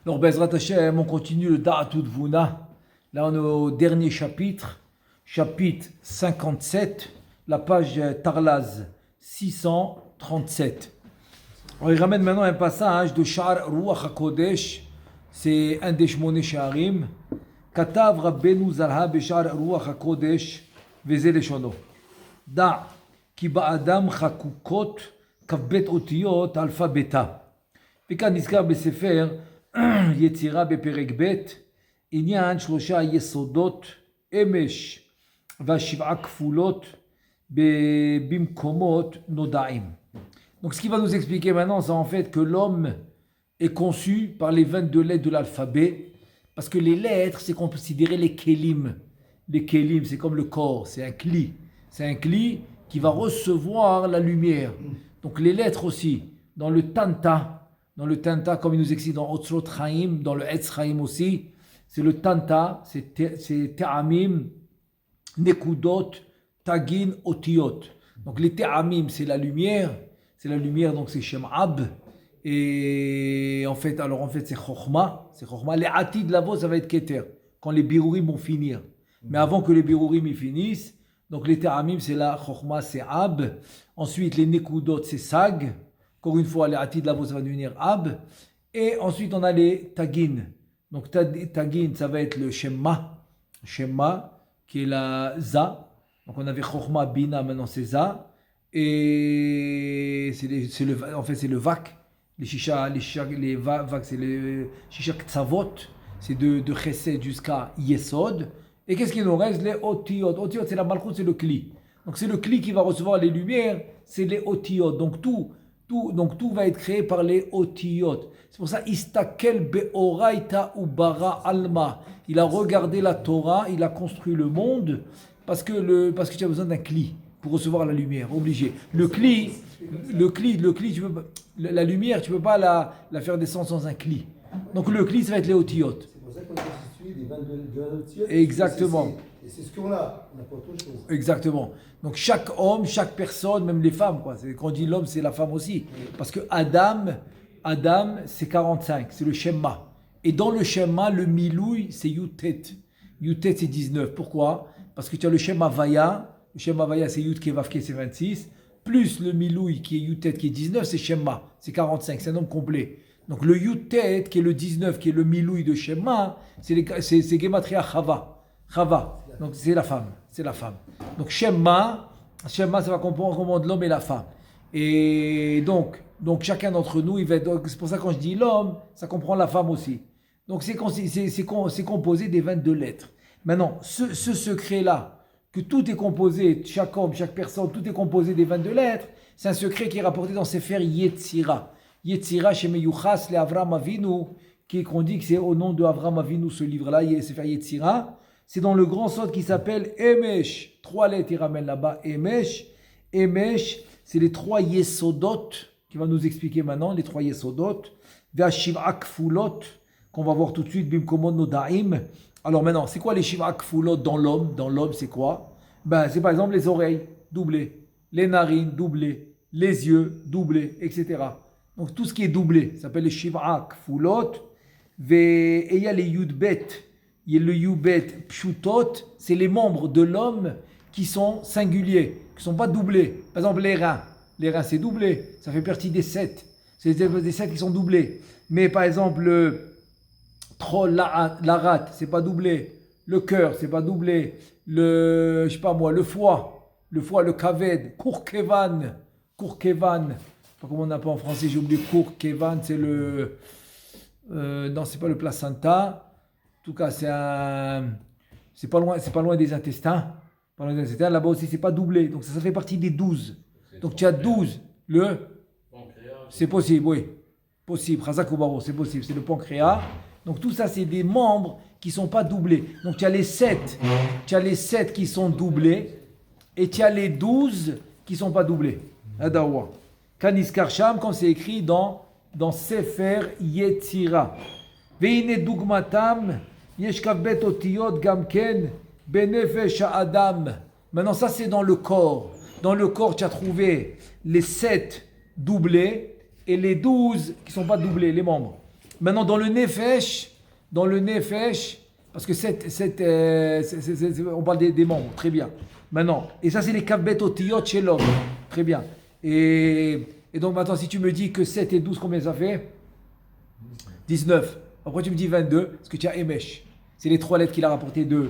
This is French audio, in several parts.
Alors, Bezrat Hashem, on continue le Da'atud Vuna. Là, on est au dernier chapitre, chapitre 57, la page Tarlaz 637. Alors, il ramène maintenant un passage de Sha'ar Ruach HaKodesh, c'est un des Shmoné Sha'arim. Katav Rabbeinu Zalha Besha'ar Ruach HaKodesh, Veze Leshono. Da' ki ba'adam chakukot kavbet otiyot alpha beta. וכאן נזכר בספר יצירה בפרק ב' עניין 3 יסודות אמש והשבעה כפולות במקומות נודעים. Donc ce qui va nous expliquer maintenant, c'est en fait que l'homme est conçu par les 22 lettres de l'alphabet, parce que les lettres, c'est considéré les kélim. Les kélim, c'est comme le corps, c'est un kli. C'est un kli qui va recevoir la lumière. Donc les lettres aussi, dans le Tanta, comme il nous explique dans Otzrot Chaim, dans le Etz Chaim aussi, c'est le Tanta, c'est Te'amim, Nekudot, Tagin, Otiyot. Donc les Te'amim, c'est la lumière, donc c'est Shem Ab, et en fait c'est Chochma, les Atid Lavo, ça va être Keter, quand les Birurim vont finir. Mais avant que les Birurim y finissent, donc les Te'amim, c'est la Chochma, c'est Ab, ensuite les Nekudot, c'est Sag. Encore une fois, les Atid Lavo, ça va devenir Ab. Et ensuite, on a les Tagin. Donc, Tagin, ça va être le Shemma, qui est la Za. Donc, on avait Chochma, Bina, maintenant c'est Za. Et c'est le Vak. Les Vak, c'est les Shisha Ktsavot. C'est de Chesed jusqu'à Yesod. Et qu'est-ce qu'il nous reste? Les Otiyot. Otiyot, c'est la Malchut, c'est le Kli. Donc, c'est le Kli qui va recevoir les lumières. C'est les Otiyot. Donc, tout va être créé par les Otiyot. C'est pour ça, Istakel be'oraita ubara alma. Il a regardé la Torah, il a construit le monde, parce que tu as besoin d'un kli pour recevoir la lumière, obligé. Le kli, la lumière, tu ne peux pas la faire descendre sans un kli. Donc le kli, ça va être les Otiyot. C'est pour ça qu'on est constitué des 22 Otiyot. Exactement. Et c'est ce qu'on a, on n'a pas autre chose. Exactement. Donc chaque homme, chaque personne, même les femmes, quoi. Quand on dit l'homme, c'est la femme aussi. Parce que Adam, c'est 45, c'est le Shemma. Et dans le Shemma, le Milouï, c'est Yutet. Yutet, c'est 19. Pourquoi? Parce que tu as le Shemma Vaya. Le Shemma Vaya, c'est Yut Kevavke, c'est 26. Plus le Milouï, qui est Yutet, qui est 19, c'est Shemma. C'est 45, c'est un nombre complet. Donc le Yutet, qui est le 19, qui est le Milouï de Shemma, c'est Gematria Chava. Donc c'est la femme. Donc Shemma, ça va comprendre l'homme et la femme. Et donc chacun d'entre nous, c'est pour ça que quand je dis l'homme, ça comprend la femme aussi. Donc c'est composé des 22 lettres. Maintenant, ce secret-là, que tout est composé, chaque homme, chaque personne, tout est composé des 22 lettres, c'est un secret qui est rapporté dans Sefer Yetzira. Yetzira chez Meyuchas, le Avram Avinu, qu'on dit que c'est au nom de Avram Avinu ce livre-là, Sefer Yetzira. C'est dans le grand sod qui s'appelle Emesh. 3 lettres, il ramène là-bas. Emesh, c'est les 3 Yesodot, qui va nous expliquer maintenant, les 3 Yesodot. Ve'ashiv'a kfulot, qu'on va voir tout de suite, Bimkomon Nodaim. Alors maintenant, c'est quoi les Shiv'a kfulot dans l'homme? Dans l'homme, c'est quoi? C'est par exemple les oreilles, doublées. Les narines, doublées. Les yeux, doublés, etc. Donc tout ce qui est doublé, ça s'appelle les Shiv'a kfulot. Et il y a les Yudbet. Il y a le Yubet Pshutot, c'est les membres de l'homme qui sont singuliers, qui ne sont pas doublés. Par exemple, les reins. Les reins, c'est doublé. Ça fait partie des 7. C'est des 7 qui sont doublés. Mais par exemple, le Troll, l'arat, c'est pas doublé. Le cœur, c'est pas doublé. Le foie, le kaved, Kurkevan. Je sais pas comment on appelle en français, j'ai oublié Kurkevan, c'est le... non, c'est pas le placenta. En tout cas, c'est pas loin des intestins. Là-bas aussi, c'est pas doublé. Donc ça fait partie des 12. Donc tu as 12. C'est possible, oui. Possible. Chazakobaro, c'est possible. C'est le pancréas. Donc tout ça, c'est des membres qui sont pas doublés. Donc tu as les 7. Tu as les 7 qui sont doublés. Et tu as les 12 qui sont pas doublés. Adawa. Kanis Karsham, comme c'est écrit dans Sefer Yetzira. Veine dugmatam. Yeshkavbet otiyot gamken benefesh adam. Maintenant, ça c'est dans le corps. Dans le corps, tu as trouvé les 7 doublés et les 12 qui ne sont pas doublés, les membres. Maintenant, dans le nefesh, parce que on parle des membres, très bien. Maintenant, et ça, c'est les kavbet otiyot chez l'homme. Très bien. Et donc, maintenant, si tu me dis que 7 et 12, combien ça fait 19. Pourquoi tu me dis 22? Parce que tu as Emesh. C'est les 3 lettres qu'il a rapportées de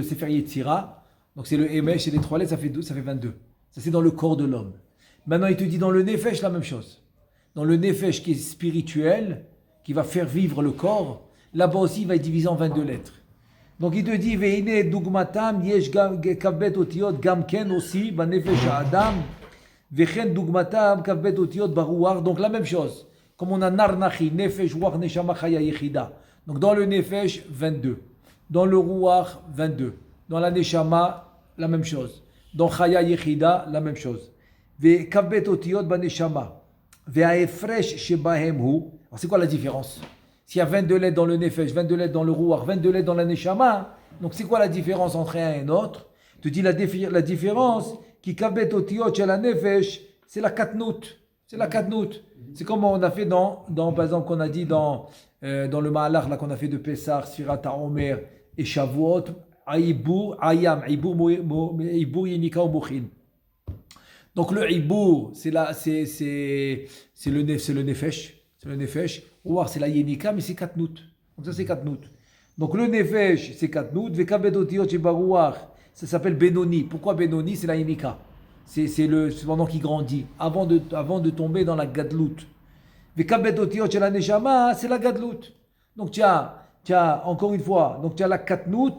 Sefer Yetzira. Donc, c'est le Emesh et les 3 lettres, ça fait 22. Ça, c'est dans le corps de l'homme. Maintenant, il te dit dans le nefesh, la même chose. Dans le nefesh qui est spirituel, qui va faire vivre le corps, là-bas aussi, il va être divisé en 22 lettres. Donc il te dit, Veine dugmatam yesh kavbet otiyot gamken aussi, banefesh adam, vechen dugmatam kavbet otiyot baruar. Donc la même chose. Comme on a narnachi, nefesh, ruach, neshama, chaya, yechida. Donc dans le nefesh, 22. Dans le ruach, 22. Dans la neshama, la même chose. Dans chaya, yechida, la même chose. Ve kavbet otiyot baneshama. Ve haefresh shebahem hu. Alors c'est quoi la différence? S'il y a 22 lettres dans le nefesh, 22 lettres dans le ruach, 22 lettres dans la neshama, donc c'est quoi la différence entre un et un autre? Tu dis la différence, qui kabet otiyot chez la nefesh, c'est la katnout. C'est la katnout. C'est comme on a fait dans par exemple, qu'on a dit dans le Ma'alach, là qu'on a fait de Pessah, Sfirat HaOmer et Shavuot, Aïbour, Ayam, Aïbour Yenika ou Mochin. Donc le Aïbour, c'est le nefesh. C'est le nefesh. Ouar, c'est la yenika, mais c'est katnout. Donc ça, c'est katnout. Donc le nefesh, c'est katnout. Vekabed otiyot shebarouar, ça s'appelle Benoni. Pourquoi Benoni? C'est la yenika. C'est pendant qu'il grandit, avant de tomber dans la gadlout. Vekabed otiyot shel neshama, c'est la gadlout. Donc tu as encore une fois, donc tu as la katnout.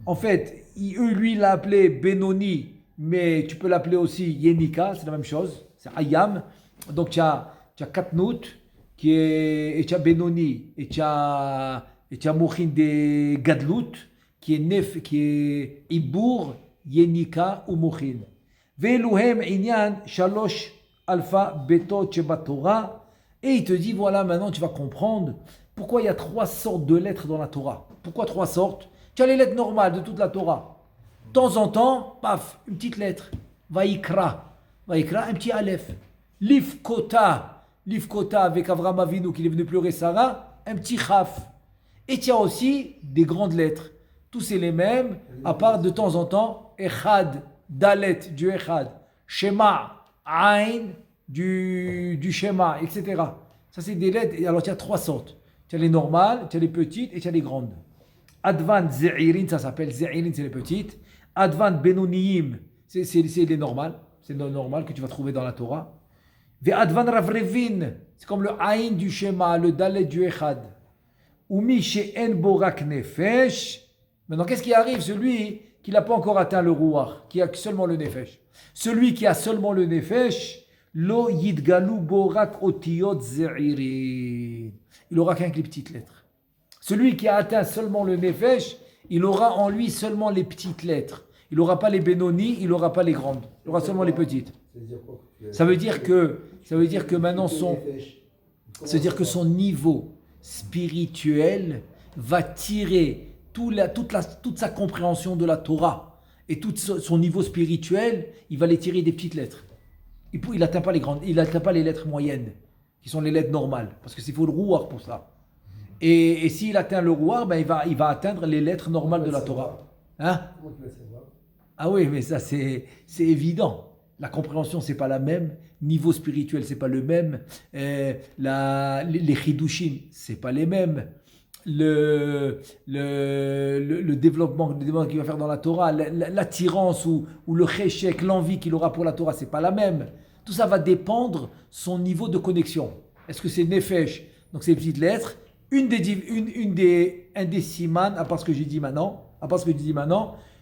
En fait, lui, il l'a appelé Benoni, mais tu peux l'appeler aussi yenika, c'est la même chose. C'est ayam. Donc tu as katnout, et tu as Benoni, et tu as Mochin de Gadlut, qui est Ibour, Yenika ou Mochin. Ve'eluhem inyan shalosh alpha betot shebatorah. Et il te dit, voilà, maintenant tu vas comprendre pourquoi il y a 3 sortes de lettres dans la Torah. Pourquoi 3 sortes? Tu as les lettres normales de toute la Torah. De temps en temps, paf, une petite lettre. Vaikra, un petit aleph. Livkota avec Avram Avinu qui est venu pleurer Sarah, un petit chaf. Et tu as aussi des grandes lettres. Tous c'est les mêmes, à part de temps en temps, Echad, Dalet, du Echad, Shema, Ain, du Shema, etc. Ça c'est des lettres, et alors tu as 3 sortes. Tu as les normales, tu as les petites et tu as les grandes. Advan Ze'irin, ça s'appelle Ze'irin, c'est les petites. Advan Benoniim, c'est les normales. C'est le normal que tu vas trouver dans la Torah. Ve'advan Ravrevin, c'est comme le Aïn du Shema, le Dalet du Echad. Umi she'en borak nefesh. Maintenant, qu'est-ce qui arrive? Celui qui n'a pas encore atteint le Ruach, qui a seulement le Nefesh. Celui qui a seulement le Nefesh, lo yidgalu borak otiyot ze'irin. Il aura qu'un les petites lettres. Celui qui a atteint seulement le Nefesh, il aura en lui seulement les petites lettres. Il n'aura pas les Benoni, il n'aura pas les grandes. Il aura seulement les petites. Ça veut dire que maintenant son niveau spirituel va tirer toute sa compréhension de la Torah et tout son niveau spirituel, il va les tirer des petites lettres. Il n'atteint pas les grandes, il n'atteint pas les lettres moyennes, qui sont les lettres normales, parce qu'il faut le rouar pour ça. Et s'il atteint le rouar, ben il va atteindre les lettres normales de la Torah. Hein? Ah oui, mais ça c'est évident. La compréhension, c'est pas la même. Niveau spirituel, c'est pas le même. Les chidushim, c'est pas les mêmes. Le développement qu'il va faire dans la Torah, l'attirance ou le cheshek, l'envie qu'il aura pour la Torah, c'est pas la même. Tout ça va dépendre son niveau de connexion. Est-ce que c'est nefesh, donc ces petites lettres, un des siman, à part ce que j'ai dit maintenant,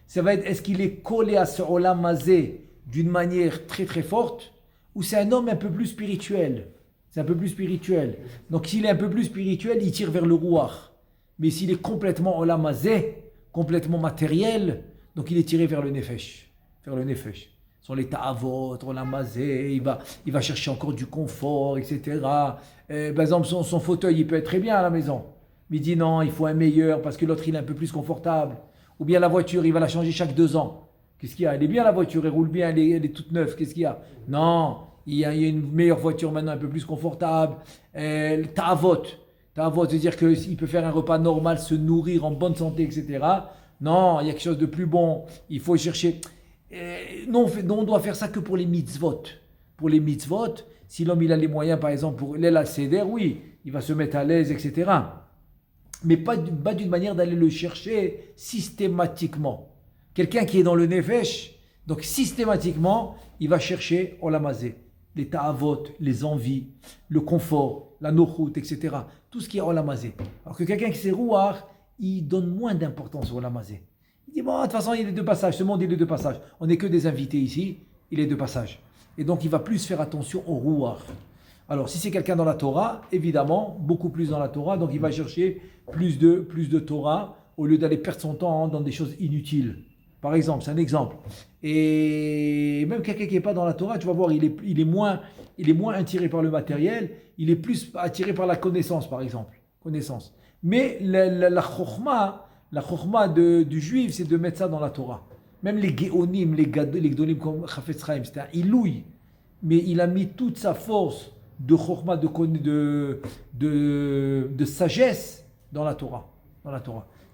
ça va être, est-ce qu'il est collé à ce olam hazé d'une manière très très forte, ou c'est un homme un peu plus spirituel. C'est un peu plus spirituel. Donc s'il est un peu plus spirituel, il tire vers le rouach. Mais s'il est complètement olam hazé, complètement matériel, donc il est tiré vers le nefesh. Vers le nefesh. Sur les ta'avot, olam hazé, il va chercher encore du confort, etc. Par exemple, son fauteuil, il peut être très bien à la maison. Mais il dit non, il faut un meilleur parce que l'autre, il est un peu plus confortable. Ou bien la voiture, il va la changer chaque 2 ans. Qu'est-ce qu'il y a? Elle est bien la voiture, elle roule bien, elle est toute neuve. Qu'est-ce qu'il y a? Non, il y a une meilleure voiture maintenant, un peu plus confortable. Ta'avot, c'est-à-dire qu'il peut faire un repas normal, se nourrir en bonne santé, etc. Non, il y a quelque chose de plus bon. Il faut chercher. Non, on doit faire ça que pour les mitzvot. Pour les mitzvot, si l'homme il a les moyens, par exemple, pour l'El al-Seder, oui, il va se mettre à l'aise, etc. Mais pas d'une manière d'aller le chercher systématiquement. Quelqu'un qui est dans le nefesh, donc systématiquement, il va chercher olamazé, les ta'avot, les envies, le confort, la nochut, etc. Tout ce qui est olamazé. Alors que quelqu'un qui sait rouar, il donne moins d'importance au olamazé. Il dit, bon, de toute façon, il est de passage, ce monde il est de passage. On n'est que des invités ici, il est de passage. Et donc, il va plus faire attention au rouar. Alors, si c'est quelqu'un dans la Torah, évidemment, beaucoup plus dans la Torah, donc il va chercher plus de Torah au lieu d'aller perdre son temps dans des choses inutiles. Par exemple, c'est un exemple. Et même quelqu'un qui n'est pas dans la Torah, tu vas voir, il est moins attiré par le matériel, il est plus attiré par la connaissance, par exemple. Connaissance. Mais la chokhma du juif, c'est de mettre ça dans la Torah. Même les géonim, les gdolim comme Chafetz Chaim, c'était un ilouï. Mais il a mis toute sa force de chokhma, de sagesse dans la Torah.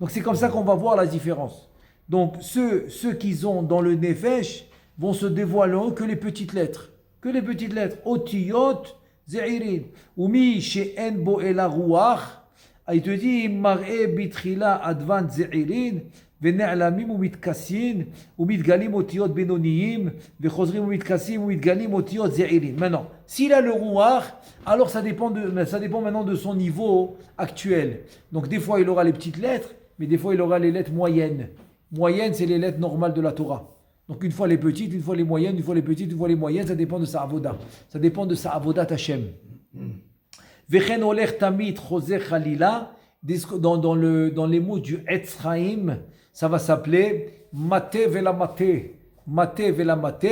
Donc c'est comme ça qu'on va voir la différence. Donc ceux qui ont dans le nefesh vont se dévoiler que les petites lettres. Otiyot ze'irin. Umi she'en bo ela ruach. Il te dit mar'e bitrila advan ze'irin. ונעלמים ומתכסים ומתגלים אותיות בינוניים וחוזרים ומתכסים ומתגלים אותיות זעירים. Maintenant, s'il a le rouar, alors ça dépend maintenant de son niveau actuel. Donc des fois il aura les petites lettres, mais des fois il aura les lettres moyennes. Moyennes, c'est les lettres normales de la Torah. Donc une fois les petites, une fois les moyennes, une fois les petites, une fois les moyennes, ça dépend de sa avoda. Ça dépend de sa avodat Hashem. Vechen olech tamid choser chalila, dans les mots du Etz Chaim, ça va s'appeler Maté Velamate. Maté Velamate,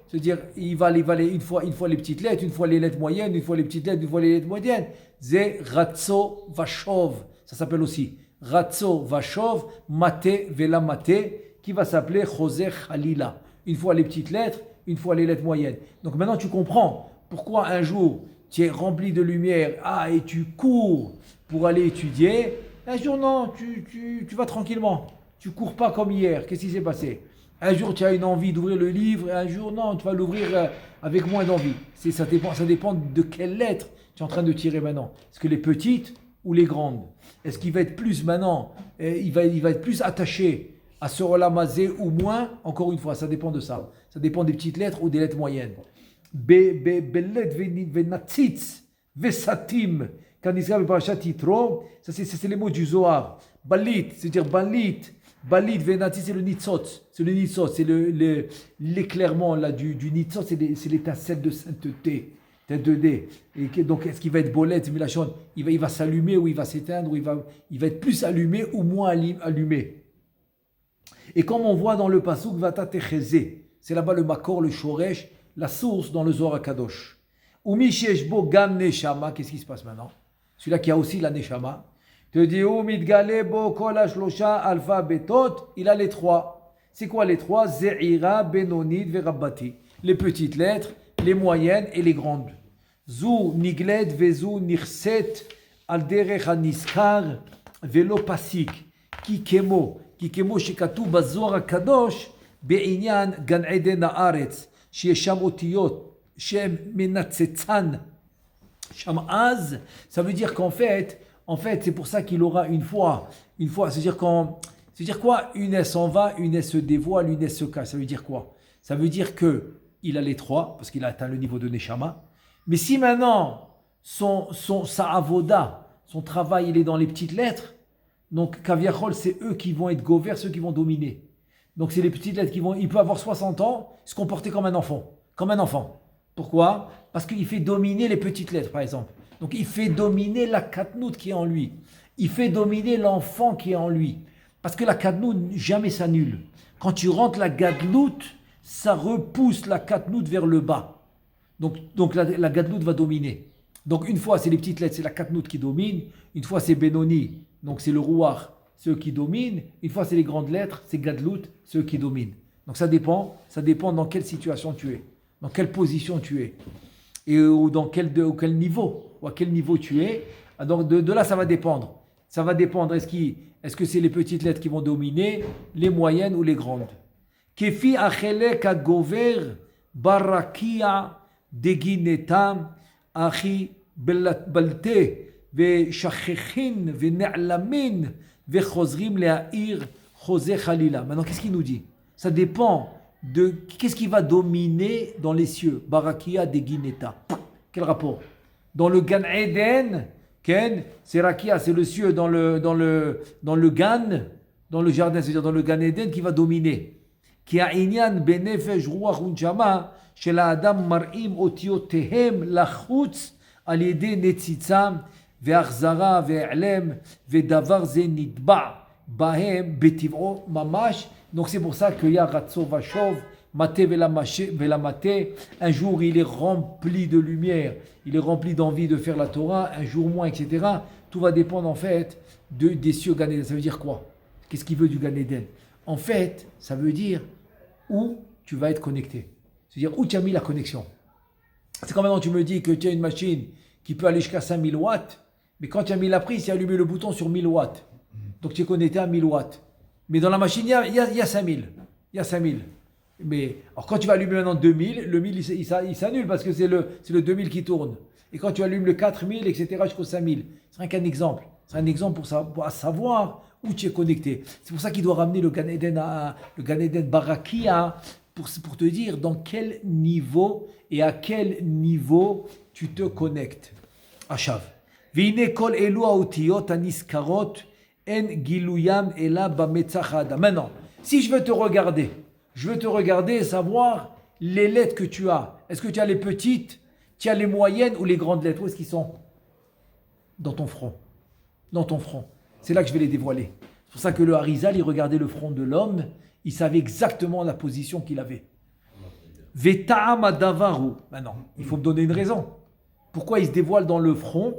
c'est-à-dire il va aller une fois les petites lettres, une fois les lettres moyennes, une fois les petites lettres, une fois les lettres moyennes. Zé Ratso Vashov. Ça s'appelle aussi Ratso Vashov, Maté Velamate, qui va s'appeler Choser Halila. Une fois les petites lettres, une fois les lettres moyennes. Donc maintenant tu comprends pourquoi un jour tu es rempli de lumière, et tu cours pour aller étudier. Un jour non, tu vas tranquillement. Tu cours pas comme hier. Qu'est-ce qui s'est passé? Un jour, tu as une envie d'ouvrir le livre, et un jour, non, tu vas l'ouvrir avec moins d'envie. Ça dépend de quelle lettre tu es en train de tirer maintenant. Est-ce que les petites ou les grandes? Est-ce qu'il va être plus maintenant, il va être plus attaché à ce relamazé ou moins? Encore une fois, ça dépend de ça. Ça dépend des petites lettres ou des lettres moyennes. Belet venatzitz vesatim. Quand il s'appelle Parashat Yitro, ça c'est les mots du Zohar. Balit, c'est-à-dire balit. Balit venati, c'est le nitzot. C'est l'éclairement là, du nitzot, c'est l'étincelle de sainteté. Et donc, est-ce qu'il va être bolet, il va s'allumer ou il va s'éteindre, ou il va être plus allumé ou moins allumé. Et comme on voit dans le pasuk Vata Techezé, c'est là-bas le makor, le shoresh, la source dans le Zohar Kadosh. Umi sheshbo gam neshama, qu'est-ce qui se passe maintenant? Celui-là qui a aussi la neshama. Te dit, mitgalebo kol hashlosha alpha betot, il a les trois. C'est quoi les trois? Ze'ira, benonit, verabati. Les petites lettres, les moyennes et les grandes. Zu nigled vezu nirset al derech haniskar velo pasik. Kikemo shekatu bazor hakadosh be'inyan gan eden haaretz sheyesham otiyot shem menatzetzan shamaz. Ça veut dire qu'en fait, c'est pour ça qu'il aura une fois, c'est-à-dire quoi? Une elle s'en va, une elle se dévoile, une elle se cache. Ça veut dire quoi? Ça veut dire que il a les trois, parce qu'il a atteint le niveau de Neshama. Mais si maintenant, sa avoda, son travail, il est dans les petites lettres, donc Kaviachol, c'est eux qui vont être gover, ceux qui vont dominer. Donc c'est les petites lettres il peut avoir 60 ans, se comporter comme un enfant. Pourquoi? Parce qu'il fait dominer les petites lettres, par exemple. Donc il fait dominer la katnout qui est en lui. Il fait dominer l'enfant qui est en lui. Parce que la katnout jamais s'annule. Quand tu rentres la gadlout, ça repousse la katnout vers le bas. Donc la gadlout va dominer. Donc une fois c'est les petites lettres, c'est la katnout qui domine. Une fois c'est benoni, donc c'est le rouar, ceux qui dominent. Une fois c'est les grandes lettres, c'est gadlout, ceux qui dominent. Donc ça dépend dans quelle situation tu es. dans quelle position tu es, et ou dans quel niveau, ou à quel niveau tu es. Donc de là, ça va dépendre. Ça va dépendre, est-ce que c'est les petites lettres qui vont dominer, les moyennes ou les grandes. Kefi achelek agover barakia deginetam achi balte veshachechin vene'lamin vechozrim le'air chosé khalila. Maintenant, qu'est-ce qu'il nous dit? Ça dépend de qu'est-ce qui va dominer dans les cieux. Barakia degineta. Quel rapport? Dans le Gan Eden, Ken, c'est Rakia, c'est le cieux dans le Gan, dans le jardin, c'est-à-dire dans le Gan Eden qui va dominer. Qui a inyan benefesh ruach unchama shel adam mar'im otiotehem lachutz al yedei netzitzam ve'achzara ve'elem ve'davar ze nitba bahem betiv'o mamash. Donc c'est pour ça qu'il y a ratso vachov maté velamate. Un jour il est rempli de lumière, il est rempli d'envie de faire la Torah, un jour moins, etc. Tout va dépendre en fait des cieux Gan Eden. Ça veut dire quoi? Qu'est-ce qu'il veut du Gan Eden? En fait, ça veut dire où tu vas être connecté. C'est-à-dire où tu as mis la connexion. C'est quand maintenant tu me dis que tu as une machine qui peut aller jusqu'à 5000 watts, mais quand tu as mis la prise, tu as allumé le bouton sur 1000 watts. Donc tu es connecté à 1000 watts. Mais dans la machine, il y a 5000. Il y a 5000. Mais alors quand tu vas allumer maintenant 2000, le 1000 il s'annule parce que c'est le 2000 qui tourne. Et quand tu allumes le 4000, etc. jusqu'au 5000, ce serait qu'un exemple. C'est un exemple pour savoir où tu es connecté. C'est pour ça qu'il doit ramener le Gan Eden Barakia pour te dire dans quel niveau et à quel niveau tu te connectes. Achav. V'ine kol elu haotiyot aniskarot en giluyam ela bametzach adam. Maintenant, si je veux te regarder et savoir les lettres que tu as. Est-ce que tu as les petites, tu as les moyennes ou les grandes lettres? Où est-ce qu'ils sont? Dans ton front. Dans ton front. C'est là que je vais les dévoiler. C'est pour ça que le Harizal, il regardait le front de l'homme, il savait exactement la position qu'il avait. Veta'am adavaru. Maintenant, il faut me donner une raison. Pourquoi il se dévoile dans le front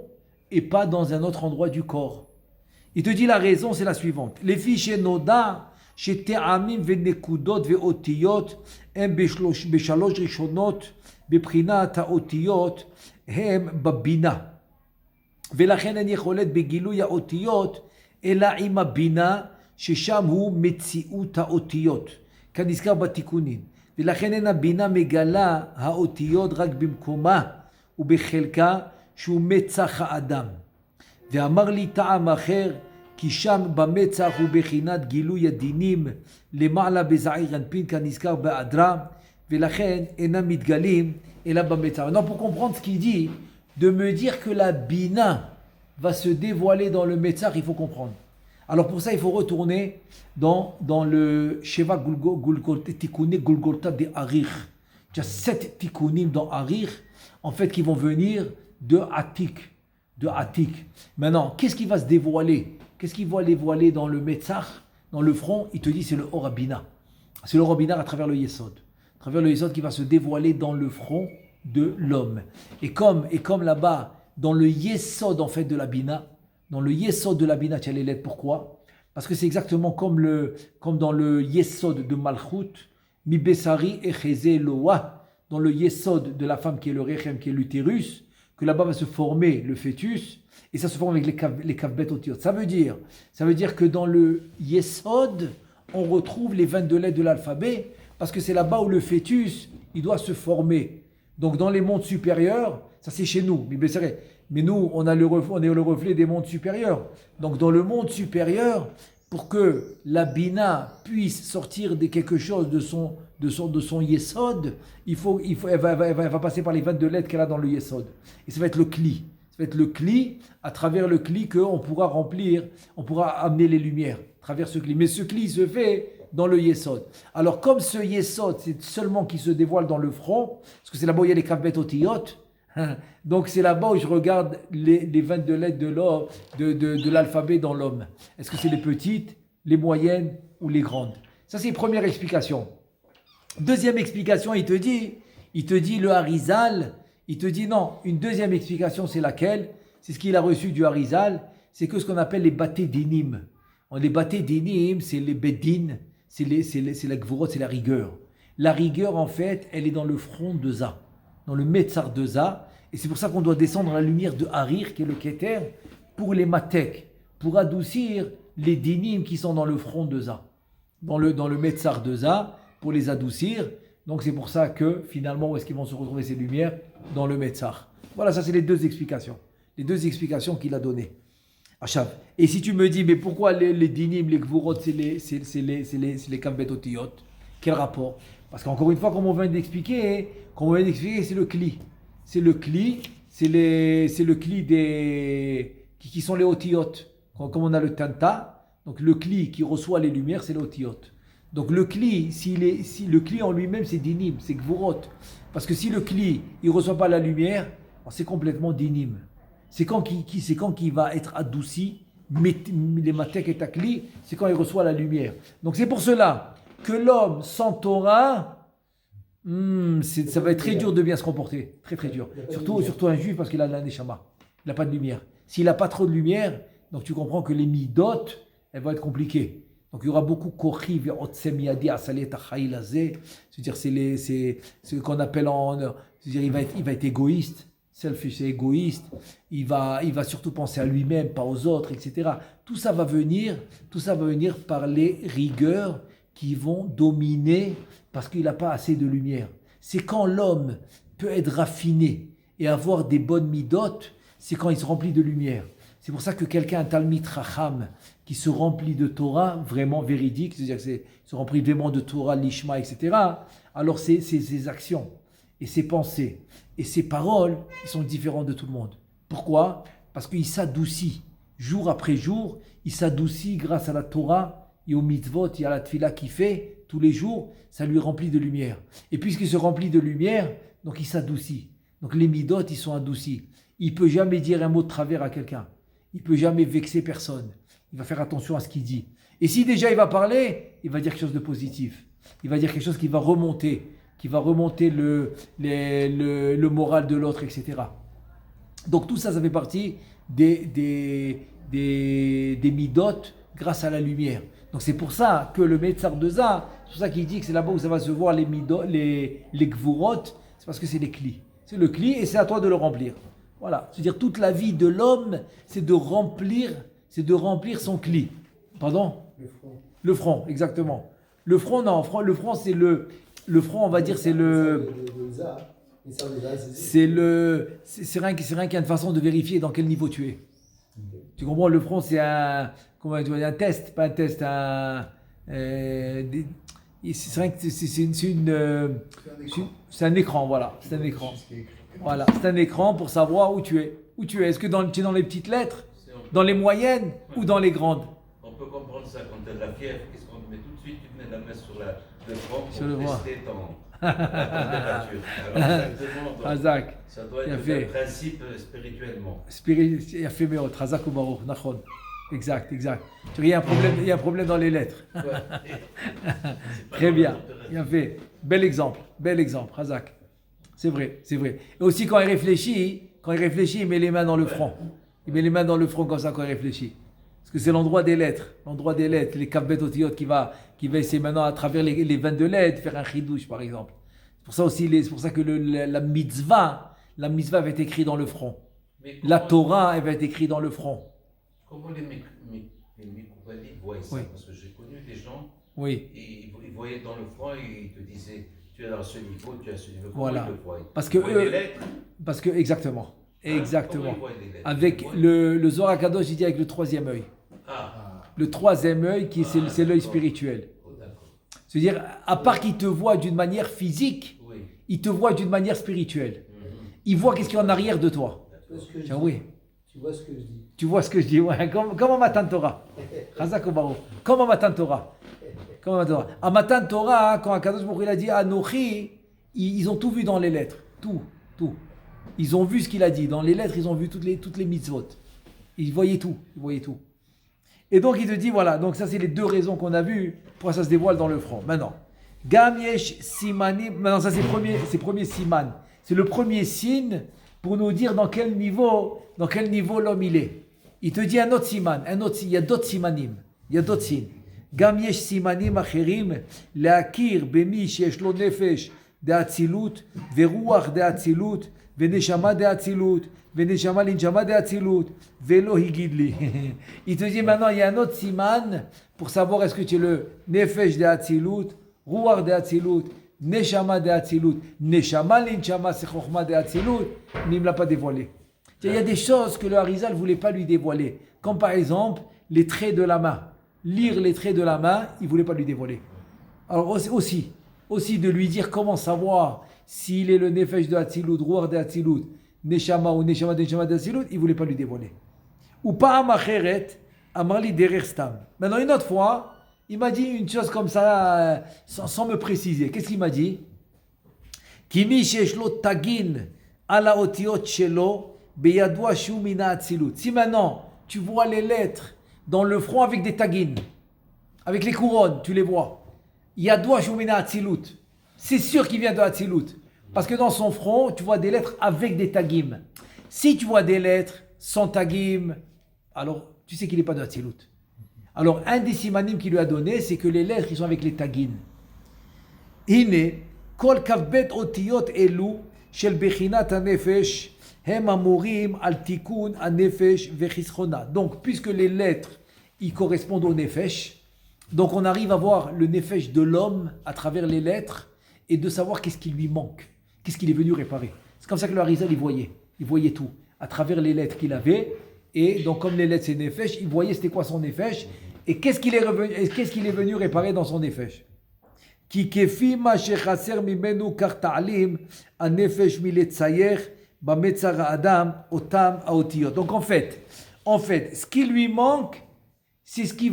et pas dans un autre endroit du corps? Il te dit la raison, c'est la suivante. Les fiches noda, chez Te'amim ve'nekudot ve'otiyot, hem beshalosh rishonot, beprinat ha'otiyot, hem babina. ולכן אין יכולת בגילוי האותיות, אלא עם הבינה, ששם הוא מציאות האותיות, כנזכר בתיקונים. ולכן אין הבינה מגלה האותיות רק במקומה ובחלקה, שהוא מצח האדם. ואמר לי טעם אחר, כי שם במצח הוא בחינת גילוי הדינים, למעלה בזעיר אנפין, כנזכר באדרה, ולכן אינם מתגלים, אלא במצח. Non, pour comprendre ce qu'il dit, de me dire que la Bina va se dévoiler dans le Metzar, il faut comprendre. Alors pour ça, il faut retourner dans le Sheva Tikkuné Golgotha de Harir. Il y a 7 Tikkunim dans Harir, en fait, qui vont venir de Atik. Maintenant, qu'est-ce qui va se dévoiler? Qu'est-ce qui va dévoiler dans le Metzar, dans le front? Il te dit, c'est le Horabina. C'est le Horabina à travers le Yesod. À travers le Yesod qui va se dévoiler dans le front de l'homme. Et comme là-bas, dans le Yesod en fait de la Bina, dans le Yesod de la Bina, tu as les lettres. Pourquoi? Parce que c'est exactement comme dans le Yesod de Malchut, Mi Besari Echeze Loa, dans le Yesod de la femme qui est le Rechem, qui est l'utérus, que là-bas va se former le fœtus, et ça se forme avec les Kavbet Otiot. Ça veut dire que dans le Yesod, on retrouve les 22 lettres de l'alphabet, parce que c'est là-bas où le fœtus, il doit se former. Donc dans les mondes supérieurs, ça c'est chez nous, mais nous on est le reflet des mondes supérieurs. Donc dans le monde supérieur, pour que la Bina puisse sortir de quelque chose de son Yesod, elle va passer par les 22 lettres qu'elle a dans le Yesod. Et ça va être le Kli. Ça va être le Kli, à travers le Kli qu'on pourra remplir, on pourra amener les lumières à travers ce Kli. Mais ce Kli se fait dans le Yesod. Alors comme ce Yesod, c'est seulement qui se dévoile dans le front, parce que c'est là-bas où il y a les Kavbet Otiyot, donc c'est là-bas où je regarde les 22 lettres de l'alphabet dans l'homme. Est-ce que c'est les petites, les moyennes ou les grandes? Ça c'est une première explication. Deuxième explication, il te dit le Harizal, il te dit non. Une deuxième explication, c'est laquelle? C'est ce qu'il a reçu du Harizal, c'est que ce qu'on appelle les Baté Dinim. Les Baté Dinim, c'est les Bedin, c'est la Gvorot, c'est la rigueur. La rigueur, en fait, elle est dans le front de Za, dans le Metzar de Za. Et c'est pour ça qu'on doit descendre la lumière de Harir, qui est le Keter, pour les Matek, pour adoucir les dinim qui sont dans le front de Za, dans le Metzar de Za, pour les adoucir. Donc c'est pour ça que finalement, où est-ce qu'ils vont se retrouver ces lumières? Dans le Metzar. Voilà, ça c'est les deux explications. Les deux explications qu'il a données. Achav. Et si tu me dis, mais pourquoi les dinim, les gvurot, c'est les kambet otiyot? Quel rapport? Parce qu'encore une fois, comme on vient d'expliquer, c'est le kli. C'est le kli, c'est le kli qui sont les otiyot. Comme on a le tanta, donc le kli qui reçoit les lumières, c'est l'otiyot. Donc le kli, si le kli en lui-même, c'est dinim, c'est gvurot. Parce que si le kli, il ne reçoit pas la lumière, c'est complètement dinim. C'est quand qu'il va être adouci, les matek et takli, c'est quand il reçoit la lumière. Donc c'est pour cela que l'homme sans Torah, ça va être très dur de bien se comporter. Très très dur. Surtout un juif parce qu'il a la neshama. Il n'a pas de lumière. S'il n'a pas trop de lumière, donc tu comprends que les midot, elles vont être compliquées. Donc il y aura beaucoup kochi ve'otsem yadi asalet achayil hazeh. C'est-à-dire c'est ce qu'on appelle c'est-à-dire il va être égoïste. Selfish, c'est égoïste, il va surtout penser à lui-même, pas aux autres, etc. Tout ça va venir par les rigueurs qui vont dominer parce qu'il n'a pas assez de lumière. C'est quand l'homme peut être raffiné et avoir des bonnes midotes, c'est quand il se remplit de lumière. C'est pour ça que quelqu'un, un Talmid Chacham, qui se remplit de Torah, vraiment véridique, c'est-à-dire qu'il se remplit vraiment de Torah, l'Ishma, etc., alors c'est ses actions et ses pensées et ses paroles, ils sont différents de tout le monde. Pourquoi? Parce qu'il s'adoucit. Jour après jour, il s'adoucit grâce à la Torah et au mitzvot et à la tfila qu'il fait tous les jours, ça lui remplit de lumière. Et puisqu'il se remplit de lumière, donc il s'adoucit. Donc les midot, ils sont adoucis. Il ne peut jamais dire un mot de travers à quelqu'un. Il ne peut jamais vexer personne. Il va faire attention à ce qu'il dit. Et si déjà il va parler, il va dire quelque chose de positif. Il va dire quelque chose qui va remonter le moral de l'autre, etc. Donc tout ça, ça fait partie des midot grâce à la lumière. Donc c'est pour ça que le Metzar de Za, c'est pour ça qu'il dit que c'est là-bas où ça va se voir les midot, les gvurot, c'est parce que c'est les kli. C'est le kli et c'est à toi de le remplir. Voilà. C'est-à-dire toute la vie de l'homme, c'est de remplir son kli. Pardon? Le front, exactement. Le front, non, le front c'est le front, on va dire, c'est rien qu'il y a une façon de vérifier dans quel niveau tu es. Tu comprends? Le front, c'est un test, pas un test, c'est rien que c'est un écran, voilà, c'est un écran. Voilà, c'est un écran pour savoir où tu es. Où tu es? Est-ce que tu es dans les petites lettres, dans les moyennes ou dans les grandes? On peut comprendre ça quand tu as de la fièvre. Qu'est-ce qu'on te met tout de suite? Tu te mets la main sur le front pour tester ta température. Alors exactement, Hazak. Ça doit être un principe spirituellement. Il y a fait Meot, Hazak ou Baruch, Nachon. Exact. Il y a un problème dans les lettres. Très bien. Il y a fait. Bel exemple, Hazak. C'est vrai. Et aussi quand il réfléchit, il met les mains dans le front. Il met les mains dans le front comme ça quand il réfléchit. Parce que c'est l'endroit des lettres, les kavbet otiyot qui va essayer maintenant à travers les 22 lettres faire un chidouche par exemple. C'est pour ça que la mitzvah va être écrite dans le front. La Torah, elle va être écrite dans le front. Comment les Mikoubalim voient ça? Parce que j'ai connu des gens, ils voyaient dans le front et ils te disaient tu es dans ce niveau, tu as ce niveau. Voilà. Parce que exactement. Avec le Zohar HaKadosh, il dit avec le troisième œil. Le troisième œil, c'est l'œil spirituel. C'est-à-dire, à part qu'il te voit d'une manière physique, il te voit d'une manière spirituelle. Il voit qu'est-ce qu'il y a en arrière de toi. Oui. Tu vois ce que je dis. Tu vois ce que je dis, ouais. Comment Matan Torah? Chazak ou Baruch. Comment Matan Torah? À Matan Torah, quand Akadosh Baruch il a dit Anochi, ils ont tout vu dans les lettres. Tout. Ils ont vu ce qu'il a dit. Dans les lettres, ils ont vu toutes les mitzvot. Ils voyaient tout. Et donc, il te dit, voilà. Donc, ça, c'est les deux raisons qu'on a vues. Pourquoi ça se dévoile dans le front. Maintenant, Gam Yesh Simanim. Maintenant, ça, c'est premier siman. C'est le premier signe pour nous dire dans quel niveau l'homme il est. Il te dit un autre siman. Il y a d'autres simanim. Il y a d'autres signes. גם יש סימנים אחרים להכיר במי שיש לו נפש דאצילות ורוח דאצילות ונשמה דאצילות ונשמה לנשמה דאצילות ולא הגיד לי. Il te dit maintenant il y a un autre siman pour savoir est-ce que tu es le nefesh דאצילות, ruach דאצילות, neshama דאצילות, neshama לנשמה c'est chokhma דאצילות, mais il ne me l'a pas dévoilé. Il y a des choses que le Harizal ne voulait pas lui dévoiler, comme par exemple les traits de la main. Lire les traits de la main, il ne voulait pas lui dévoiler. Alors aussi de lui dire comment savoir s'il est le nefesh de Hatzilut, Ruach de Hatzilut, Neshama ou Neshama de Hatzilut, il ne voulait pas lui dévoiler. Ou pas Amacheret, Amarli Derer Stam. Maintenant, une autre fois, il m'a dit une chose comme ça, sans me préciser. Qu'est-ce qu'il m'a dit? Kimi sheshlo tagin ala otiot shelo beyadwa shu mina Hatzilut. Si maintenant, tu vois les lettres dans le front avec des tagines, avec les couronnes, tu les vois. Yadwa Shumina Hatzilut. C'est sûr qu'il vient de Hatzilut. Parce que dans son front, tu vois des lettres avec des tagim. Si tu vois des lettres sans tagim, alors tu sais qu'il n'est pas de Hatzilut. Alors un des simanim qu'il lui a donné, c'est que les lettres qui sont avec les tagim. Hine, kol kavbet otiyot elu shel bechinat hanefesh. Donc, puisque les lettres, ils correspondent au nefesh, donc on arrive à voir le nefesh de l'homme à travers les lettres et de savoir qu'est-ce qui lui manque, qu'est-ce qu'il est venu réparer. C'est comme ça que le Harizal, il voyait tout, à travers les lettres qu'il avait, et donc comme les lettres c'est nefesh, il voyait c'était quoi son nefesh, et qu'est-ce qu'il est venu réparer dans son nefesh. Ki kefi ma shechaser mimenu kar ta'alim an-nefesh miletzayer. Donc en fait, ce qui lui manque, c'est ce qui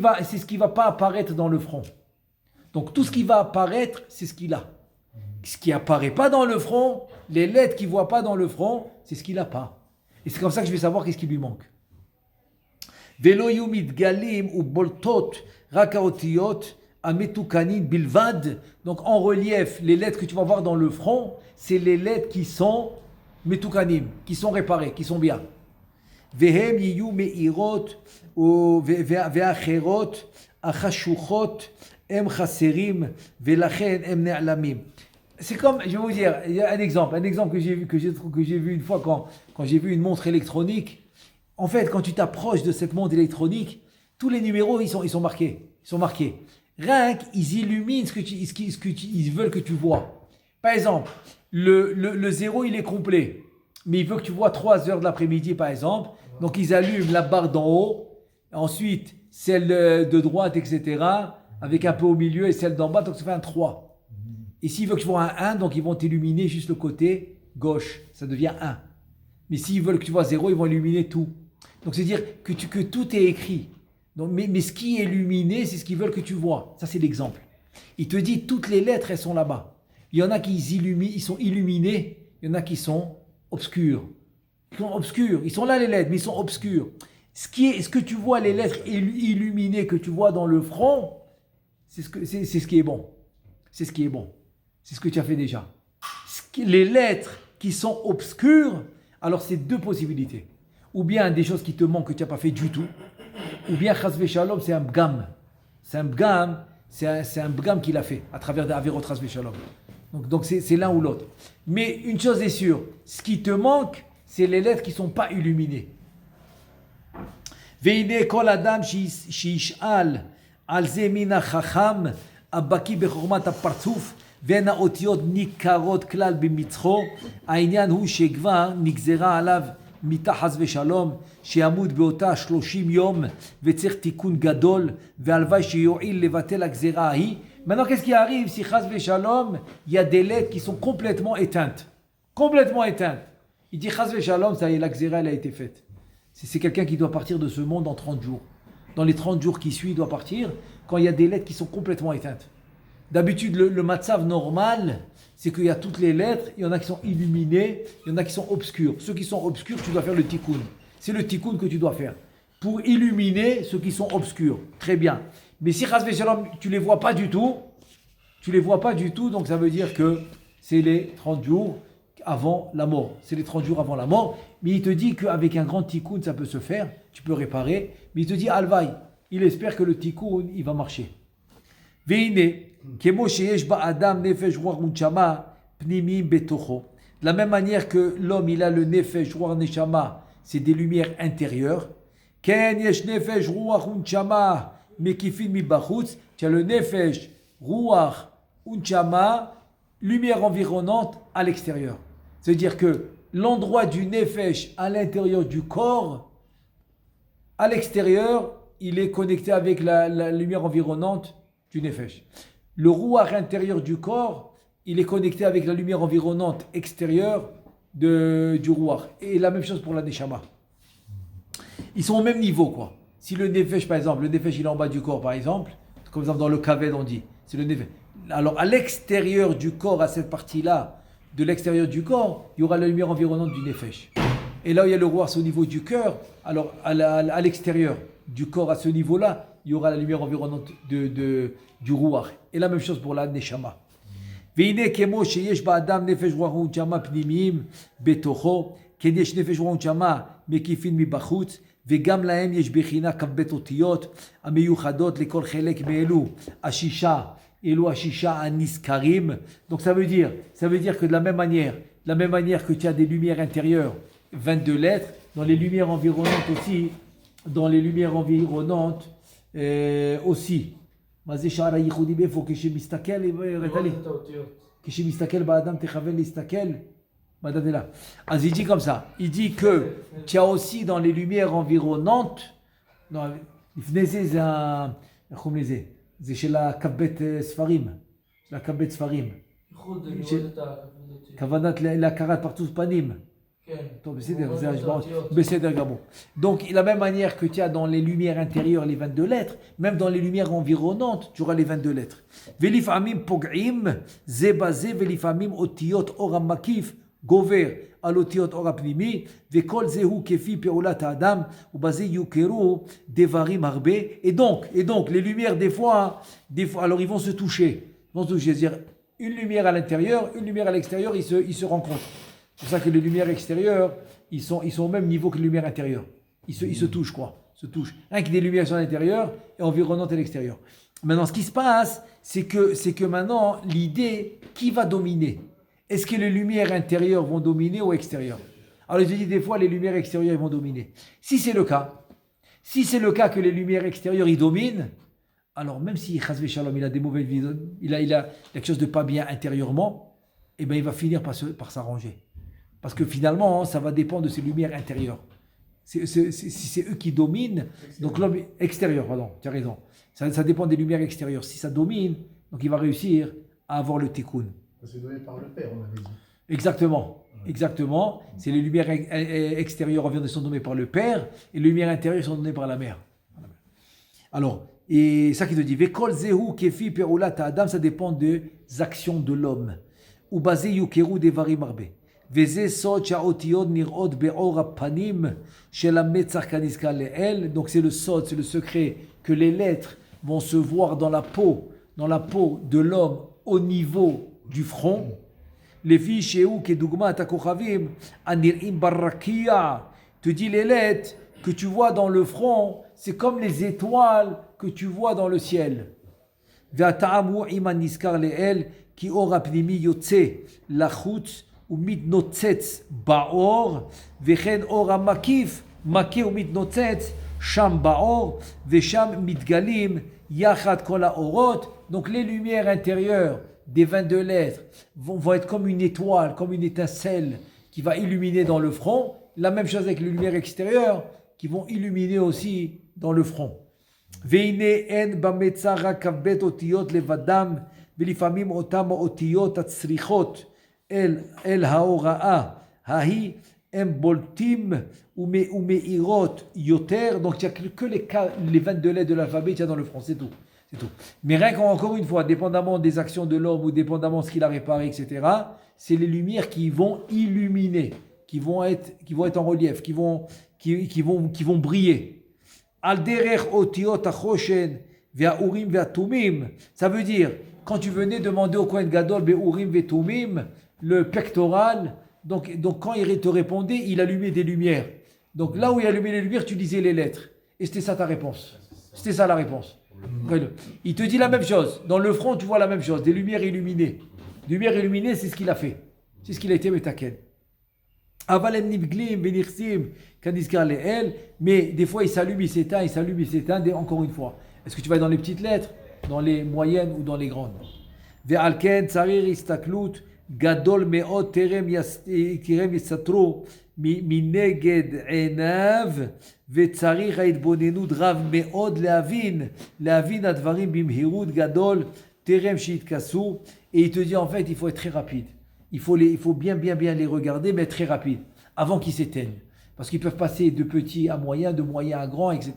va pas apparaître dans le front. Donc tout ce qui va apparaître, c'est ce qu'il a. Ce qui apparaît pas dans le front, les lettres qu'il voit pas dans le front, c'est ce qu'il a pas. Et c'est comme ça que je vais savoir qu'est-ce qui lui manque. Velo yumid galim ou boltot rakaotiyot ametukanin bilvad. Donc en relief, les lettres que tu vas voir dans le front, c'est les lettres qui sont metukanim, qui sont réparés, qui sont bien. Vehem yiyu meirot ve'acherot achashuchot em chaserim velachen em ne'alamim. C'est comme, je vais vous dire, il y a un exemple que j'ai vu une fois quand j'ai vu une montre électronique. En fait, quand tu t'approches de cette montre électronique, tous les numéros ils sont marqués, Rien qu'ils illuminent ce que ils veulent que tu vois. Par exemple, le 0 il est complet, mais il veut que tu vois 3 heures de l'après-midi par exemple, donc ils allument la barre d'en haut, ensuite celle de droite, etc., avec un peu au milieu et celle d'en bas, donc ça fait un 3. Et s'ils veulent que tu vois un 1, donc ils vont t'illuminer juste le côté gauche, ça devient 1. Mais s'ils veulent que tu vois 0, ils vont illuminer tout. Donc c'est dire que tout est écrit. Donc, mais ce qui est illuminé, c'est ce qu'ils veulent que tu vois. Ça c'est l'exemple. Il te dit toutes les lettres, elles sont là-bas. Il y en a qui ils sont illuminés, il y en a qui sont obscurs. Ils sont là les lettres, mais ils sont obscurs. Ce que tu vois, les lettres illuminées que tu vois dans le front, c'est ce qui est bon. C'est ce qui est bon. C'est ce que tu as fait déjà. Les lettres qui sont obscures, alors c'est deux possibilités. Ou bien des choses qui te manquent que tu n'as pas fait du tout, ou bien chas v'shalom, c'est un bgam. C'est un bgam qu'il a fait à travers des averot chas v'shalom. Donc c'est l'un ou l'autre. Mais une chose est sûre, ce qui te manque, c'est les lettres qui ne sont pas illuminées. Veine kol adam shish'al al ze mina chacham abaki bechormat apartzuf ve'en haotiot nikarot klal b'mitzcho העניין הוא שכבר נגזרה עליו מיתה חס ושלום שימות באותה 30 יום וצריך תיקון גדול והלוואי שיועיל לבטל הגזירה ההיא. Maintenant, qu'est-ce qui arrive si chas v'shalom, il y a des lettres qui sont complètement éteintes. Complètement éteintes. Il dit chas v'shalom, ça y est, la gzera, elle a été faite. C'est quelqu'un qui doit partir de ce monde en 30 jours. Dans les 30 jours qui suivent, il doit partir quand il y a des lettres qui sont complètement éteintes. D'habitude, le matzav normal, c'est qu'il y a toutes les lettres, il y en a qui sont illuminées, il y en a qui sont obscures. Ceux qui sont obscurs, tu dois faire le tikkun. C'est le tikkun que tu dois faire. Pour illuminer ceux qui sont obscurs. Très bien. Mais si chas v'shalom, tu ne les vois pas du tout, donc ça veut dire que c'est les 30 jours avant la mort. C'est les 30 jours avant la mort. Mais il te dit qu'avec un grand tikkun, ça peut se faire, tu peux réparer. Mais il te dit, alvaï, il espère que le tikkun, il va marcher. והנה, כמו שיש באדם נפש רוח ונשמה פנימיים בתוכו. De la même manière que l'homme, il a le nefesh, ruach, neshama, c'est des lumières intérieures. Ken yesh nefesh, ruach, unchama, mekifin mi bachutz. Tu as le nefesh, ruach, unchama, lumière environnante à l'extérieur. C'est-à-dire que l'endroit du nefesh à l'intérieur du corps, à l'extérieur, il est connecté avec la lumière environnante du nefesh. Le ruach intérieur du corps, il est connecté avec la lumière environnante extérieure du ruach. Et la même chose pour la neshama. Ils sont au même niveau, quoi. Si le nefesh, par exemple, le nefesh il est en bas du corps, par exemple, comme dans le kaved on dit, c'est le nefesh. Alors à l'extérieur du corps, à cette partie-là, de l'extérieur du corps, il y aura la lumière environnante du nefesh. Et là où il y a le ruach, c'est au niveau du cœur. Alors à l'extérieur du corps, à ce niveau-là, il y aura la lumière environnante du ruach. Et la même chose pour la neshama. והנה כמו שיש באדם נפש רוח ונשמה פנימיים בתוכו, כן יש נפש רוח ונשמה מקיפין מבחוץ, וגם להם יש בחינה כ"ב אותיות המיוחדות לכל חלק מאלו השישה, אלו השישה הנזכרים. Donc ça veut dire que de la même manière que tu as des lumières intérieures, 22 lettres, dans les lumières environnantes aussi, מה זה שער הייחודי באיפה? כשמסתכל, כשמסתכל באדם תכוון להסתכל, מדד là. אז il dit comme ça, il dit que tu as aussi dans les lumières environnantes, לפני זה זה, איך קוראים לזה? זה של הכ"ב ספרים, של הכ"ב ספרים. כוונת להכרת פרצוף פנים. Donc, de la même manière que tu as dans les lumières intérieures les 22 lettres, même dans les lumières environnantes, tu auras les 22 lettres. ולפעמים פוגעים זה בזה ולפעמים אותיות אור המקיף גובר על אותיות אור הפנימי, וכל זה הוא כפי פעולת האדם, ובזה יוכרו דברים הרבה. Et donc, les lumières des fois, alors ils vont se toucher. C'est-à-dire, une lumière à l'intérieur, une lumière à l'extérieur, ils se rencontrent. C'est pour ça que les lumières extérieures, ils sont au même niveau que les lumières intérieures. Ils se touchent, quoi. Se touchent. Rien que des lumières sur l'intérieur et environnantes à l'extérieur. Maintenant, ce qui se passe, c'est que maintenant, l'idée, qui va dominer? Est-ce que les lumières intérieures vont dominer ou extérieures? Alors, je dis des fois, les lumières extérieures vont dominer. Si c'est le cas que les lumières extérieures, ils dominent, alors même si Chazvé Shalom, il a des mauvaises vies, il a quelque chose de pas bien intérieurement, eh bien, il va finir par s'arranger. Parce que finalement, ça va dépendre de ces lumières intérieures. Si c'est eux qui dominent, donc l'homme extérieur, pardon, tu as raison. Ça dépend des lumières extérieures. Si ça domine, donc il va réussir à avoir le tikkun. C'est donné par le Père, on avait dit. Exactement. C'est les lumières extérieures sont données par le Père et les lumières intérieures sont données par la Mère. Alors, et ça qui te dit, Vekol zehu kefi pe'ulat adam, ça dépend des actions de l'homme. Ou basé yukeru devarim arbe. וזה סוד שהאותיות נראות באור הפנים של המצח כנזכר לאל. Donc c'est le sod, c'est le secret que les lettres vont se voir dans la peau de l'homme au niveau du front. לפי שהוא כדוגמת הכוכבים הנראים ברקיע. te dit les lettres que tu vois dans le front, c'est comme les étoiles que tu vois dans le ciel. והטעם הוא עם הנזכר לאל כי אור הפנימי יוצא לחוץ ומתנוצץ באור, וכן אור המקיף מכה ומתנוצץ שם באור, ושם מתגלים יחד כל האורות. Donc les lumières intérieures des 22 lettres vont être comme une étoile, comme une étincelle qui va illuminer dans le front. La même chose avec les lumières extérieures qui vont illuminer aussi dans le front. והנה אין במצח רק כ"ב אותיות לבדם, ולפעמים אותם האותיות הצריכות אל ההוראה ההיא הם בולטים ומאירות יותר. Donc il n'y a que les 22 lettres de l'alphabet dans le front, c'est tout. Mais rien qu'encore une fois, dépendamment des actions de l'homme ou dépendamment de ce qu'il a réparé, etc., c'est les lumières qui vont illuminer, qui vont être en relief, qui vont briller. Al derech otiot achoshen ve'urim ve'tumim. Ça veut dire, quand tu venais demander au Kohen Gadol be'urim ve'tumim, le pectoral, donc quand il te répondait, il allumait des lumières. Donc là où il allumait les lumières, tu disais les lettres. Et c'était ça ta réponse. C'était ça la réponse. Il te dit la même chose. Dans le front, tu vois la même chose. Des lumières illuminées. Des lumières illuminées, c'est ce qu'il a fait. C'est ce qu'il a été Metaken. Avalem nibglim, benirsim, kaniskar leel. Mais des fois, il s'allume, il s'éteint, il s'allume, il s'éteint. Encore une fois. Est-ce que tu vas dans les petites lettres, dans les moyennes ou dans les grandes? Ve'alken tsarir istaklut gadol me'od terem yisatro mineged enav ve'tsarir ha'itbonenut rav me'od le'avin advarim bimhirut gadol terem shiitkasu. Et il te dit en fait, il faut être très rapide. Il faut bien les regarder, mais être très rapide, avant qu'ils s'éteignent. Parce qu'ils peuvent passer de petit à moyen, de moyen à grand, etc.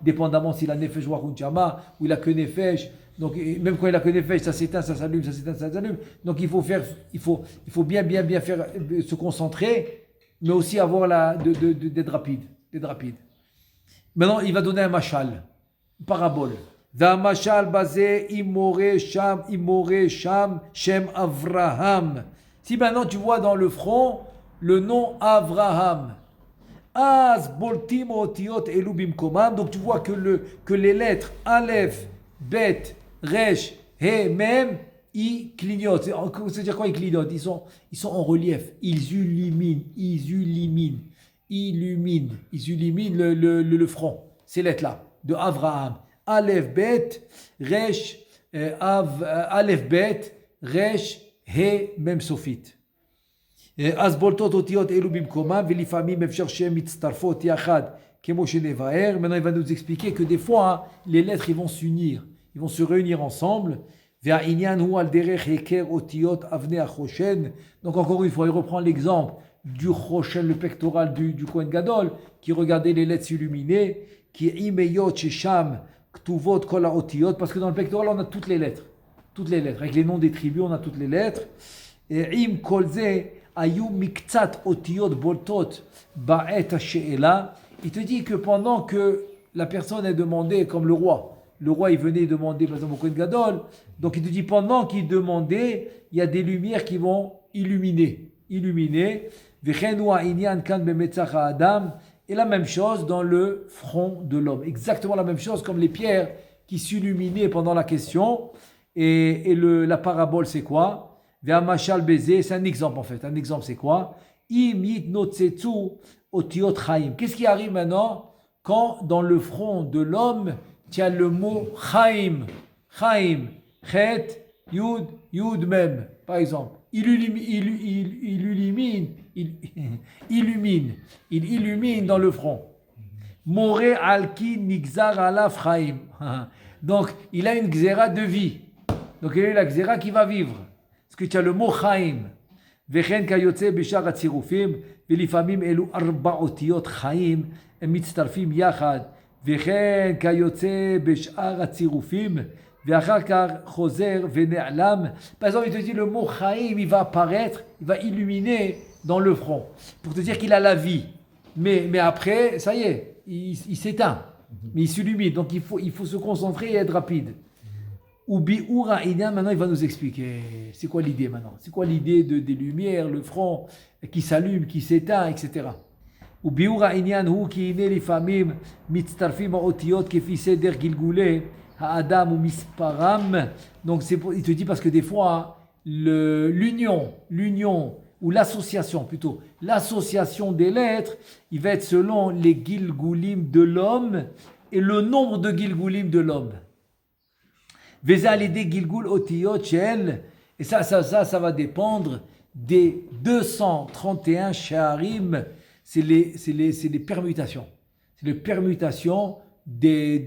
Dépendamment s'il a nefesh wakunchama ou il a que nefesh. Donc même quand il a que nefesh, ça s'éteint, ça s'allume, ça s'éteint, ça s'allume. Donc il faut bien faire, se concentrer, mais aussi avoir d'être rapide. Maintenant, il va donner un mashal, une parabole. Mashal basé imore sham shem Avraham. Si maintenant tu vois dans le front le nom Avraham. Az boltim otiot elu bimkomam. Donc tu vois que les lettres Aleph, Bet, Resh, He, Mem, ils clignotent. C'est-à-dire quoi ils clignotent? Ils sont en relief. Ils illuminent le front. Ces lettres-là de Avraham. Aleph, Bet, Resh, Aleph, Bet, Resh, He, Mem, Sofit. אז בולטות אותיות אלו במקומם ולפעמים אפשר שהן מצטרפות יחד כמו שנבהר. Maintenant il va nous expliquer que des fois les lettres ils vont s'unir, ils vont se réunir ensemble. והעניין הוא על דרך היכר אותיות אבני החושן. Donc encore une fois il reprend l'exemple du חושן, le pectoral du Kohen Gadol qui regardait les lettres s'illuminer, qui אם היות ששם כתובות כל האותיות, parce que dans le pectoral on a toutes les lettres avec les noms des tribus, on a toutes les lettres. Et im kol ze ayu miktsat otiyot boltot ba'et ha'she'ela. Il te dit que pendant que la personne est demandée, comme le roi il venait demander par exemple au Kohen Gadol, donc il te dit pendant qu'il demandait, il y a des lumières qui vont illuminer. V'chenu ha'inyan kan bemetzach ha'adam. Et la même chose dans le front de l'homme. Exactement la même chose comme les pierres qui s'illuminaient pendant la question. Et la parabole, c'est quoi? Ve'amashal beze, c'est un exemple en fait. Un exemple, c'est quoi? Imit notsetsu otiot chaim. Qu'est-ce qui arrive maintenant quand dans le front de l'homme, tu as le mot chaim, chet, yud mem, par exemple. Il illumine dans le front. Moré alki nigzar alaf chaim. Donc, il a une gzera de vie. Donc, il y a la gzera qui va vivre. Parce que tu as le mot chaim. Vechen kayotze bishar atzirufim. Velifamim elu arba otiyot chaim. Mitztarfim yachad. Vechen kayotze bishar atzirufim. Veachar kar choser vene'alam. Par exemple, il te dit le mot chaim, il va apparaître, il va illuminer dans le front. Pour te dire qu'il a la vie. Mais après, ça y est, il s'éteint. Mais il s'illumine. Donc, il faut se concentrer et être rapide. Ubi ura inan, maintenant il va nous expliquer c'est quoi l'idée maintenant. C'est quoi l'idée des lumières, le front qui s'allume, qui s'éteint, etc. Ubi ura inan hu ki ine lifamim mitztarfim ha'otiyot kefi seder gilgule ha'adam ou misparam. Donc il te dit parce que des fois l'union ou l'association des lettres, il va être selon les gilgulim de l'homme et le nombre de gilgulim de l'homme. Veza l'idée Gilgul Otiyot Shel, et ça va dépendre des 231 Shaharim, c'est les permutations. C'est les permutations des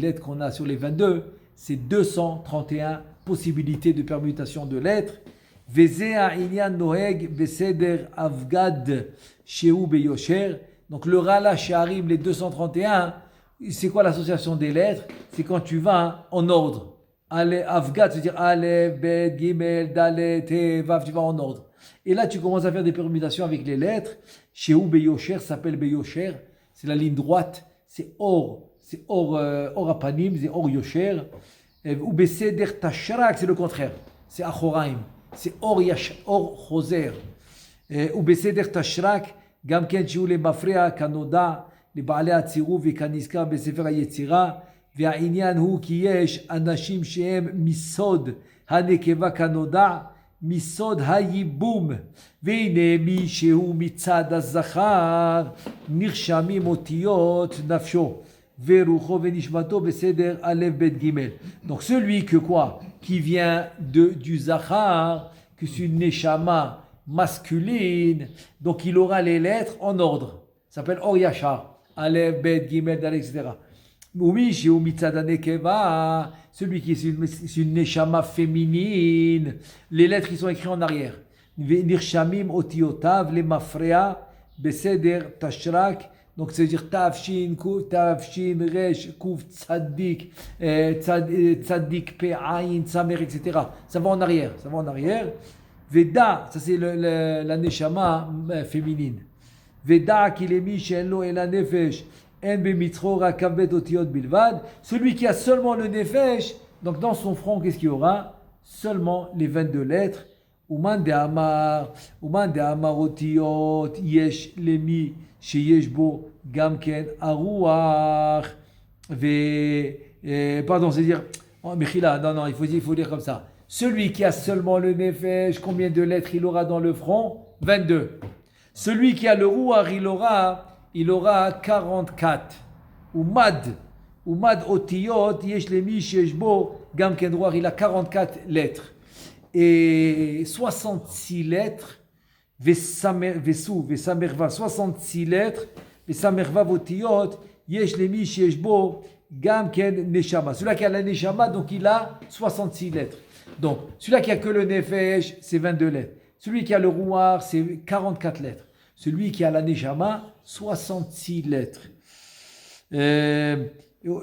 lettres qu'on a sur les 22, c'est 231 possibilités de permutation de lettres. Vezea Inyan Noeg Beseder Avgad Sheu Beyosher, donc le Rala Shaharim, les 231, c'est quoi l'association des lettres? C'est quand tu vas en ordre. Avgad, c'est-à-dire Aleph, Bet, Gimel, Dalet, He, Vav, tu vas en ordre. Et là, tu commences à faire des permutations avec les lettres. Chez où Beyosher s'appelle Beyosher. C'est la ligne droite. C'est Or Apanim, c'est Or Yosher. Ou Beseder Tashrak, c'est le contraire. C'est Achoraim. C'est Or Choser. Ou Beseder Tashrak, Gamken Chiou le Mafrea, Kanoda. לבעלי הצירוף וכנזכר בספר היצירה והעניין הוא כי יש אנשים שהם מסוד הנקבה כנודע, מסוד הייבום, והנה מי שהוא מצד הזכר, נרשמים אותיות נפשו, ורוחו ונשמתו בסדר א' ב' ג'. Donc celui que quoi, qui vient du zachar, que c'est une neshama masculine, donc il aura les lettres en ordre. Ça s'appelle Or Yachar, Aleph, Bet, Gimel, Dalek, etc. Umishi ou Mitzad Nekeva, celui qui est une neshama féminine, les lettres ils sont écrites en arrière. Nirshamim otiotav, les mafrea, Beseder, Tashrak, donc c'est à dire Tavshin, Tavshin, Resh, Kouf, Tzadik, Tzadik, Pe, Ayin, Tzamer, etc. Ça va en arrière, ça va en arrière. Veda, ça c'est la neshama féminine. Veda qu'il est mis chez Enlo et la nefesh, en bemitzro rakavet otiot bilvad. Celui qui a seulement le nefesh, donc dans son front, qu'est-ce qu'il y aura? Seulement les 22 lettres. Uman de amar otiot, yesh lemi, sheyesh bo, gamken, aruach. Pardon, c'est-à-dire, oh, Mechila, non, il faut dire comme ça. Celui qui a seulement le nefesh, combien de lettres il aura dans le front? 22. Celui qui a le rouar, il aura 44. Umad otiyot, yesh lemi sheshbo, gamken rouar, il a 44 lettres. Et 66 lettres, vesamerva, 66 lettres, vesamerva otiyot, yesh lemi sheshbo, gamken neshama. Celui qui a la neshama, donc il a 66 lettres. Donc, celui qui a que le nefesh, c'est 22 lettres. Celui qui a le rouar, c'est 44 lettres. Celui qui a la neshama, 66 lettres.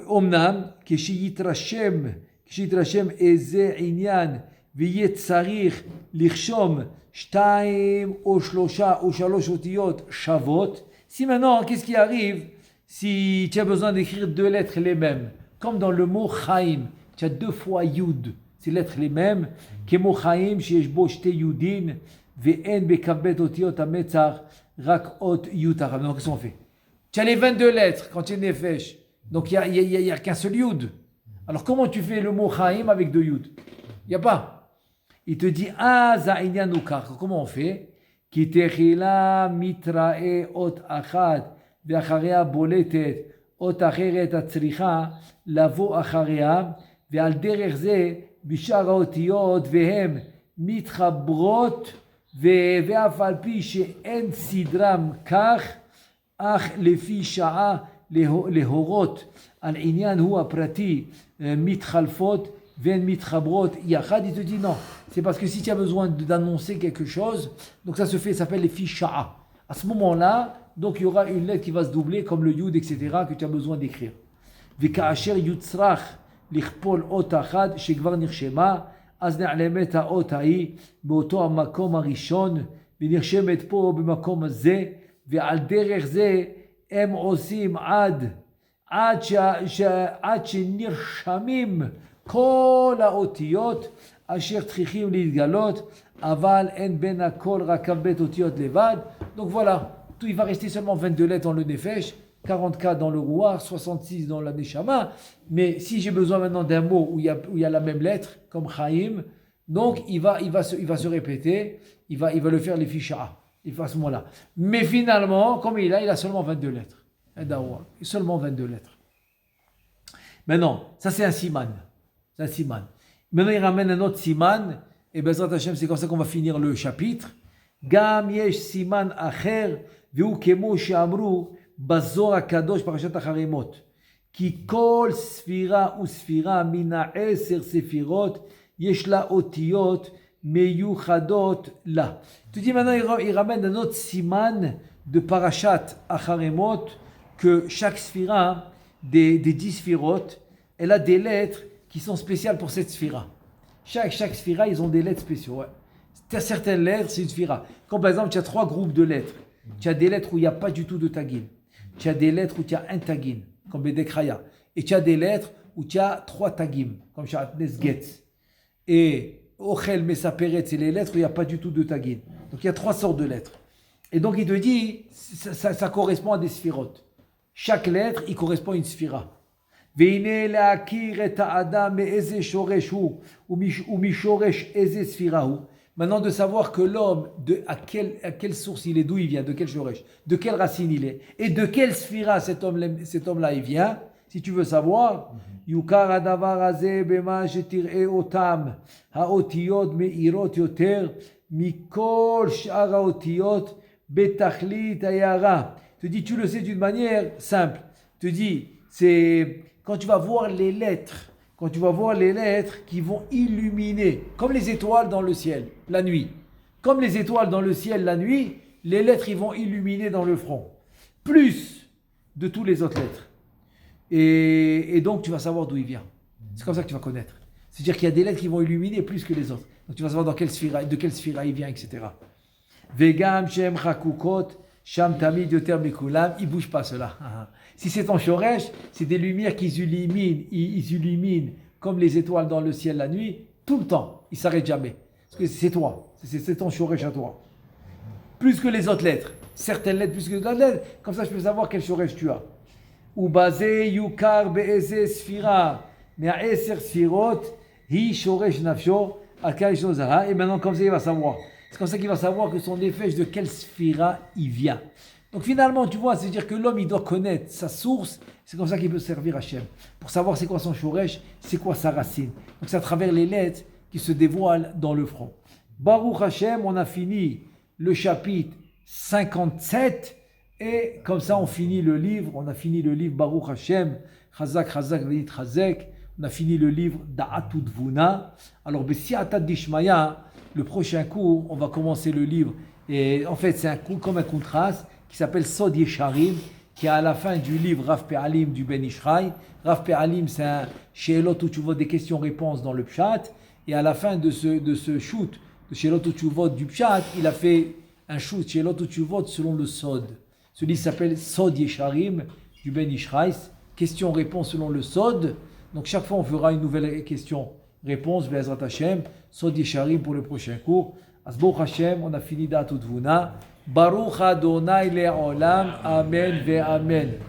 Omnam, kshiyitrashem eze inyan, v'yetzarich lichshom, shtaim o shlosha o shalosh otiyot shavot. Si maintenant, qu'est-ce qui arrive si tu as besoin d'écrire 2 lettres les mêmes? Comme dans le mot chaim, tu as 2 fois yud. Ces lettres les mêmes, Kemo Chaim, Sheyesh Bo Shte Yudin, Ve'en Bekabet Otiot Ametzar, Rak Ot Yutar. Donc, qu'est-ce qu'on fait? Tu as les 22 lettres quand tu es Nefesh. Donc, il n'y a qu'un seul Yud. Alors, comment tu fais le mot Chaim avec 2 Yud? Il n'y a pas. Il te dit, Za'inyan Ukar. Comment on fait? Ki Techila Mitrae Ot Achad, Ve'acharea Boletet, Ot Acheret Atzricha, Lavo Acharea, Ve'al Derer Ze, בשאר האותיות והם מתחברות ואף על פי שאין סדרם כך אך לפי שעה להורות על עניין הוא הפרטי מתחלפות והן מתחברות יחד. Il te dit non, c'est parce que si tu as besoin d'annoncer quelque chose, donc ça se fait, ça s'appelle les fiches sha'a. À ce moment-là, donc il y aura une lettre qui va se doubler comme le yud, etc. que tu as besoin d'écrire. וכאשר יוצרח לכפול אות אחת שכבר נרשמה, אז נעלמת האות ההיא באותו המקום הראשון, ונרשמת פה במקום הזה, ועל דרך זה הם עושים עד שנרשמים כל האותיות אשר צריכים להתגלות, אבל אין בין הכל רק בית אותיות לבד. Donc voilà, il va rester seulement 22 lettres dans le nefesh, 44 dans le rouar, 66 dans la neshama. Mais si j'ai besoin maintenant d'un mot où il y a la même lettre, comme Chaim, donc il va se répéter, il va le faire les ficha, il fait à ce moment-là. Mais finalement, comme il a seulement 22 lettres. Seulement 22 lettres. Maintenant, ça c'est un siman. C'est un siman. Maintenant, il ramène un autre siman, et Bezrat Hashem, c'est comme ça qu'on va finir le chapitre. Gam yesh siman acher, ve'u kemo she'amru, בזוהר הקדוש פרשת החרימות, כי כל ספירה וספירה מן 10 ספירות יש לה אותיות מיוחדות לה. Tu dis maintenant, il ramène un autre siman de parashat Acharemot, que chaque sphira des 10 sphirotes, elle a des lettres qui sont spéciales pour cette sphira. Chaque sphira, ils ont des lettres spéciales. Ouais. Tu as certaines lettres, c'est une sphira. Comme par exemple, tu as 3 groupes de lettres. Tu as des lettres où il n'y a pas du tout de tagin. Tu as des lettres où tu as un tagin, comme Bedekraya. Et tu as des lettres où tu as 3 tagim, comme Shatnes Getz. Et Ochel Mesaperet, c'est les lettres où il n'y a pas du tout de tagin. Donc il y a 3 sortes de lettres. Et donc il te dit, ça correspond à des sphirotes. Chaque lettre, il correspond à une sphira. והנה להכיר את האדם מאיזה שורש הוא ומשורש איזה ספירה הוא. Maintenant de savoir que l'homme, à quelle source il est, d'où il vient, de quel shoresh, de quelle racine il est, et de quelle sphira cet homme-là il vient, si tu veux savoir, יוכר הדבר הזה במה שתראה אותם האותיות מאירות יותר מכל שאר האותיות בתכלית ההערה. Tu dis, tu le sais d'une manière simple. Tu dis, c'est quand tu vas voir les lettres, qui vont illuminer, comme les étoiles dans le ciel, la nuit. Comme les étoiles dans le ciel la nuit, les lettres ils vont illuminer dans le front. Plus de toutes les autres lettres. Et donc tu vas savoir d'où il vient. C'est comme ça que tu vas connaître. C'est-à-dire qu'il y a des lettres qui vont illuminer plus que les autres. Donc tu vas savoir de quelle sphira il vient, etc. Vegam shem chakukot sham tamid yoter mikulam. Il ne bouge pas cela. Si c'est ton shoresh, c'est des lumières qui ils illuminent comme les étoiles dans le ciel la nuit, tout le temps. Ils ne s'arrêtent jamais. Parce que c'est toi. C'est ton shoresh à toi. Plus que les autres lettres. Certaines lettres plus que les autres lettres. Comme ça, je peux savoir quel shoresh tu as. ובזה יוכר באיזה ספירה מה10 ספירות היא שורש נפשו על כלל ישנו זהה. Et maintenant comme ça il va savoir. C'est comme ça qu'il va savoir que son nefesh de quelle sphira il vient. Donc finalement tu vois, c'est à dire que l'homme il doit connaître sa source. C'est comme ça qu'il peut servir Hachem. Pour savoir c'est quoi son shoresh, c'est quoi sa racine. Donc c'est à travers les lettres qui se dévoilent dans le front. Baruch Hachem, on a fini le chapitre 57. Et comme ça, on finit le livre. On a fini le livre Baruch Hashem, Chazak, Chazak, Venit Chazek. On a fini le livre Da'atu Dvuna. Alors, Besiata Dishmaya, le prochain cours, on va commencer le livre. Et en fait, c'est un cours comme un contraste qui s'appelle Sod Yesharim, qui est à la fin du livre Rav Pe'alim du Ben Ishraï. Rav Pe'alim, c'est un Sheelot où tu vois des questions-réponses dans le Pshat. Et à la fin de ce shoot, de Sheelot où tu vois du Pshat, il a fait un shoot Sheelot où tu vois selon le Sod. Ce livre s'appelle Sod Yesharim du Ben Ishraï. Question-réponse selon le Sod. Donc chaque fois on fera une nouvelle question-réponse. Be'ezrat Hashem. Sod Yesharim pour le prochain cours. Asbouch Hashem, on a fini Da'atu Dvuna. Baruch Adonai Le'olam. Amen ve Amen.